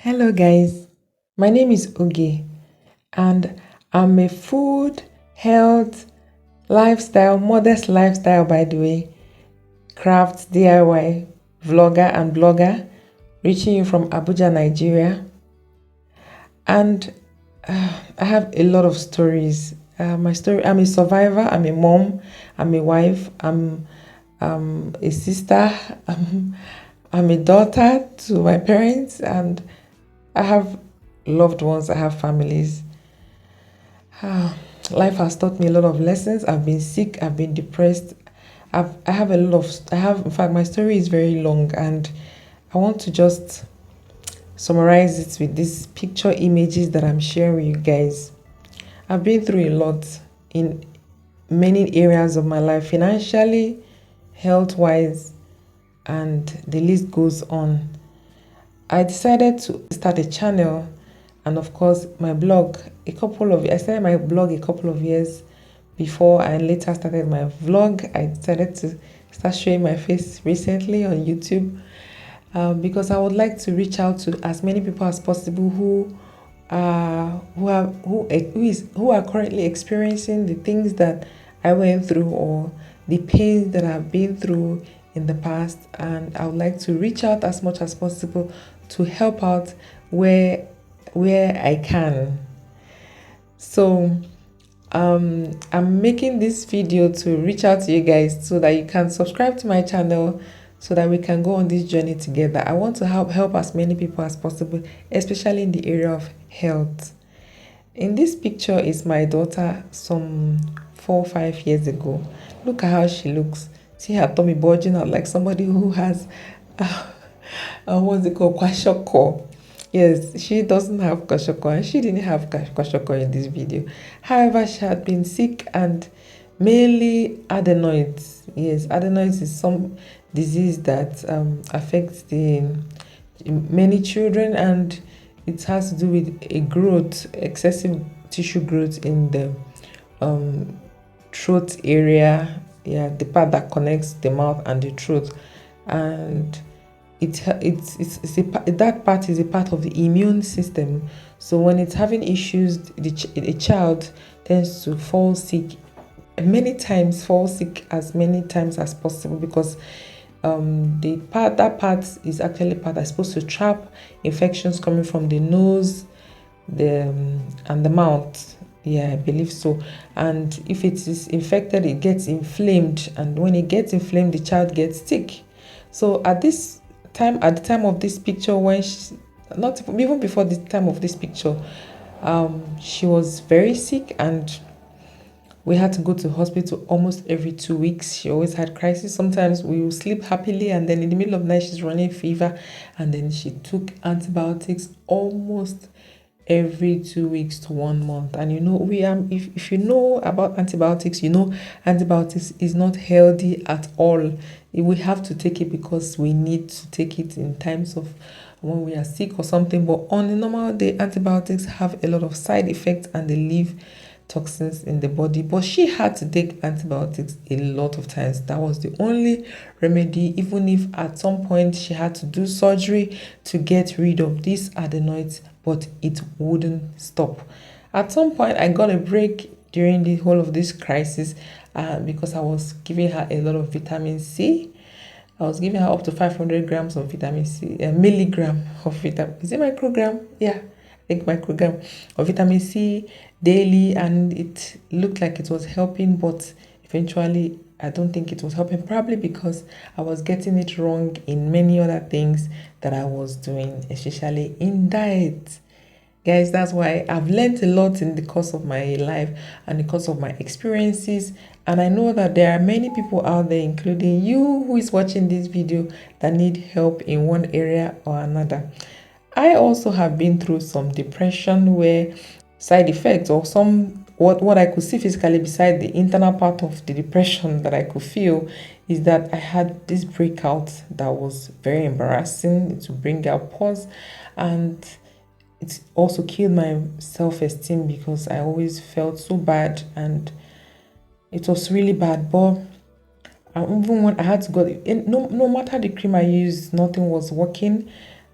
Hello guys, my name is Oge and I'm a food, health, lifestyle, modest lifestyle by the way, craft DIY vlogger and blogger reaching you from Abuja, Nigeria. And I have a lot of stories. I'm a survivor, I'm a mom, I'm a wife, I'm a sister, I'm a daughter to my parents, and I have loved ones, I have families. Life has taught me a lot of lessons. I've been sick, I've been depressed. I have a lot of, in fact, my story is very long and I want to just summarize it with these picture images that I'm sharing with you guys. I've been through a lot in many areas of my life, financially, health wise, and the list goes on. I decided to start a channel and of course my blog I started my blog a couple of years before I later started my vlog. I decided to start showing my face recently on YouTube because I would like to reach out to as many people as possible who are currently experiencing the things that I went through or the pains that I've been through in the past, and I would like to reach out as much as possible to help out where I can. So I'm making this video to reach out to you guys so that you can subscribe to my channel so that we can go on this journey together. I want to help as many people as possible, especially in the area of health. In this picture is my daughter some 4 or 5 years ago. Look at how she looks. See her tummy bulging out like somebody who has what's it called, kwashoko. Yes, she doesn't have kwashoko and she didn't have kwashoko in this video. However, she had been sick and mainly adenoids. Yes, adenoids is some disease that affects the many children, and it has to do with a growth, excessive tissue growth in the throat area. Yeah, the part that connects the mouth and the throat, and that part is a part of the immune system. So when it's having issues, the child tends to fall sick as many times as possible because that part is actually part that's supposed to trap infections coming from the nose, and the mouth. Yeah, I believe so. And if it is infected, it gets inflamed, and when it gets inflamed, the child gets sick. So at the time of this picture, when not even before the time of this picture, she was very sick and we had to go to hospital almost every 2 weeks. She always had crisis. Sometimes we will sleep happily and then in the middle of the night she's running fever, and then she took antibiotics almost every 2 weeks to 1 month. And if you know about antibiotics, antibiotics is not healthy at all. We have to take it because we need to take it in times of when we are sick or something, but on a normal day antibiotics have a lot of side effects and they leave toxins in the body. But she had to take antibiotics a lot of times. That was the only remedy, even if at some point she had to do surgery to get rid of these adenoids, but it wouldn't stop. At some point I got a break during the whole of this crisis because I was giving her a lot of vitamin C. I was giving her up to 500 grams of vitamin C, a milligram of vitamin. Is it microgram? Yeah, I think microgram of vitamin C daily, and it looked like it was helping, but eventually I don't think it was helping, probably because I was getting it wrong in many other things that I was doing, especially in diet. Guys, that's why I've learned a lot in the course of my life and the course of my experiences. And I know that there are many people out there, including you who is watching this video, that need help in one area or another. I also have been through some depression where side effects or what I could see physically beside the internal part of the depression that I could feel is that I had this breakout that was very embarrassing to bring out pause, and it also killed my self-esteem because I always felt so bad and it was really bad. But even when I had to go, no matter the cream I used, nothing was working.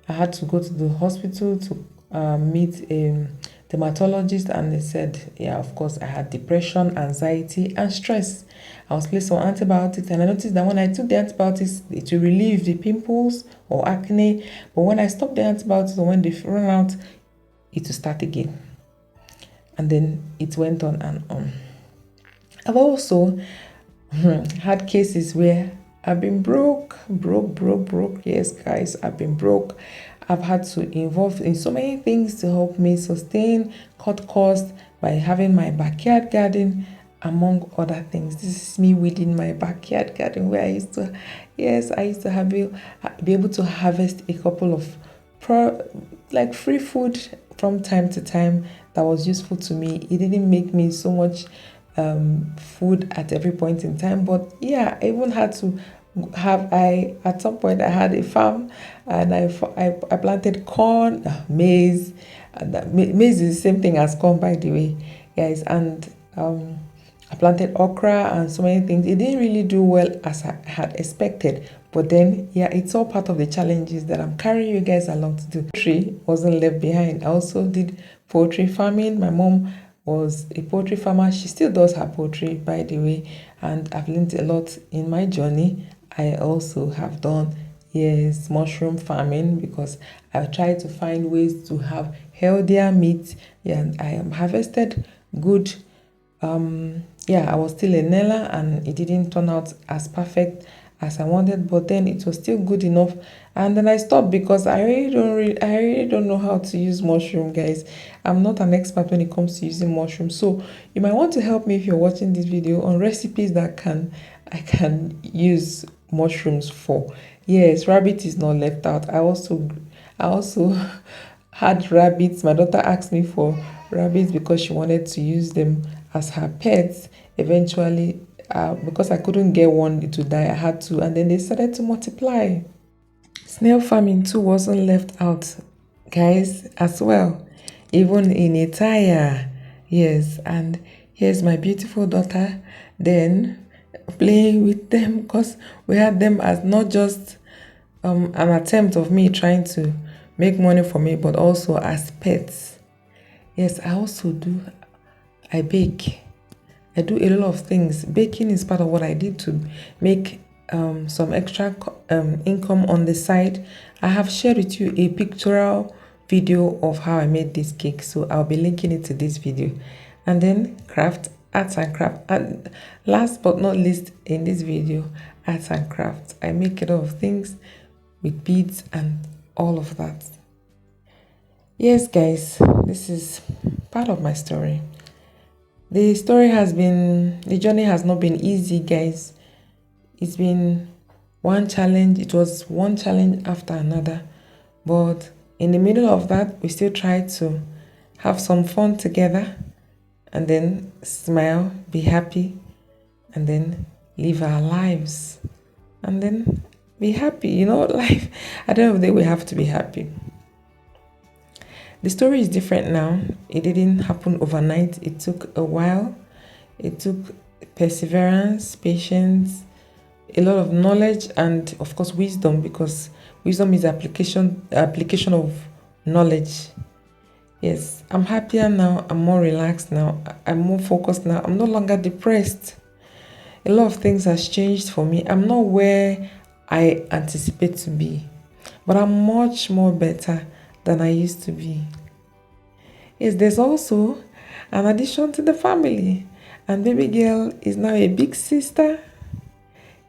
I had to go to the hospital to meet a dermatologist, and they said, yeah, of course, I had depression, anxiety, and stress. I was placed on antibiotics, and I noticed that when I took the antibiotics, it will relieve the pimples or acne, but when I stopped the antibiotics or when they run out, it will start again. And then it went on and on. I've also had cases where I've been broke. Yes, guys, I've been broke. I've had to involve in so many things to help me sustain, cut costs by having my backyard garden, among other things. This is me within my backyard garden where I used to have be able to harvest a couple of free food from time to time that was useful to me. It didn't make me so much food at every point in time, but yeah, I even had to at some point I had a farm, and I planted corn, maize, and maize is the same thing as corn, by the way, guys. And I planted okra and so many things. It didn't really do well as I had expected, but then yeah, it's all part of the challenges that I'm carrying you guys along to do. Poultry wasn't left behind. I also did poultry farming. My mom was a poultry farmer. She still does her poultry, by the way, and I've learned a lot in my journey. I also have done, yes, mushroom farming, because I've tried to find ways to have healthier meat. Yeah, and I am harvested good. I was still a Nella, and it didn't turn out as perfect as I wanted, but then it was still good enough. And then I stopped because I really don't know how to use mushroom, guys. I'm not an expert when it comes to using mushroom, so you might want to help me if you're watching this video on recipes that I can use mushrooms for. Yes, rabbit is not left out. I also had rabbits. My daughter asked me for rabbits because she wanted to use them as her pets. Eventually, because I couldn't get one to die, I had to, and then they started to multiply. Snail farming too wasn't left out, guys, as well, even in attire. Yes, and here's my beautiful daughter then playing with them, because we had them as not just an attempt of me trying to make money for me, but also as pets. Yes, I bake. I do a lot of things. Baking is part of what I did to make some extra income on the side. I have shared with you a pictorial video of how I made this cake, so I'll be linking it to this video. And then arts and craft, and last but not least in this video, arts and crafts. I make a lot of things with beads and all of that. Yes, guys, this is part of my story. The journey has not been easy, guys. It's been one challenge. It was one challenge after another. But in the middle of that, we still tried to have some fun together, and then smile, be happy, and then live our lives. And then be happy. Life, at the end of the day, we have to be happy. The story is different now. It didn't happen overnight. It took a while. It took perseverance, patience, a lot of knowledge, and of course wisdom, because wisdom is application of knowledge. Yes, I'm happier now. I'm more relaxed now. I'm more focused now. I'm no longer depressed. A lot of things has changed for me. I'm not where I anticipate to be, but I'm much more better than I used to be. Yes, there's also an addition to the family, and baby girl is now a big sister.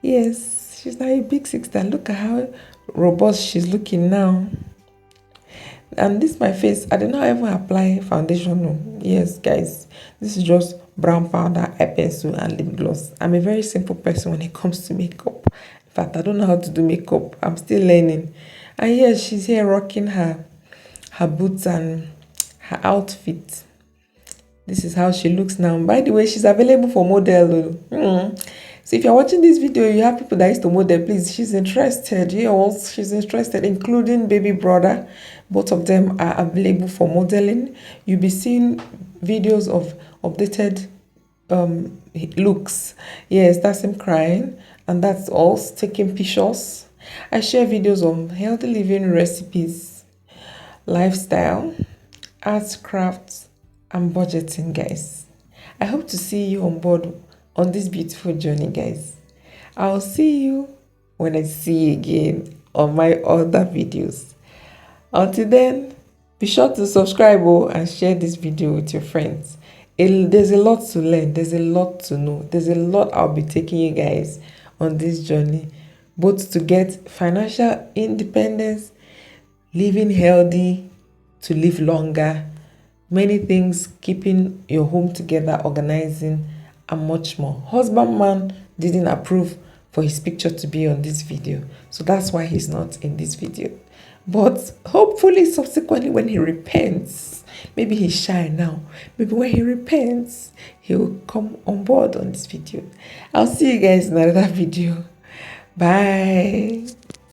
Yes, she's now a big sister. Look at how robust she's looking now. And this my face. I did not even apply foundation. No. Yes, guys, this is just brown powder, eye pencil, and lip gloss. I'm a very simple person when it comes to makeup. In fact, I don't know how to do makeup. I'm still learning. And yes, she's here rocking her boots and her outfit. This is how she looks now. By the way, she's available for model. So if you're watching this video, you have people that used to model, please, she's interested. Yes, she's interested, including baby brother. Both of them are available for modeling. You'll be seeing videos of updated looks. Yes, that's him crying, and that's us taking pictures. I share videos on healthy living recipes. lifestyle, arts, crafts, and budgeting, guys. I hope to see you on board on this beautiful journey, guys. I'll see you when I see you again on my other videos. Until then, be sure to subscribe and share this video with your friends. There's a lot to learn, there's a lot to know, there's a lot I'll be taking you guys on this journey, both to get financial independence, living healthy, to live longer, many things, keeping your home together, organizing, and much more. Husbandman didn't approve for his picture to be on this video, so that's why he's not in this video. But hopefully subsequently when he repents, maybe he's shy now, maybe when he repents, he'll come on board on this video. I'll see you guys in another video. Bye.